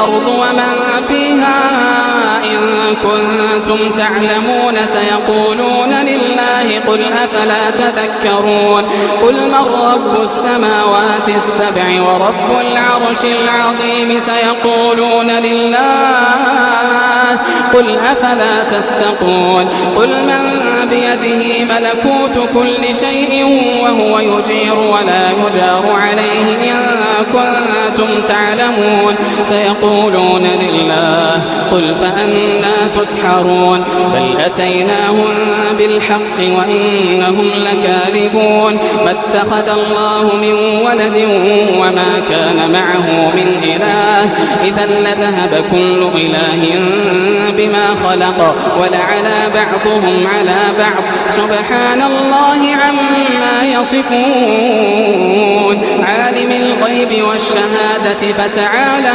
والأرض ومن فيها إن كنتم تعلمون سيقولون لله قل أفلا تذكرون قل من رب السماوات السبع ورب العرش العظيم سيقولون لله قل أفلا تتقون قل من بيده ملكوت كل شيء وهو يجير ولا يجار عليه إن كنتم تعلمون سيقولون لله قل فأنى تسحرون بل أتيناهم بالحق وإنهم لكاذبون ما اتخذ الله من ولد وما كان معه من إله إذا لذهب كل إله بما خلق ولعلى بعضهم على بعض سبحان الله عما يصفون عالم الغيب والشهادة فتعالى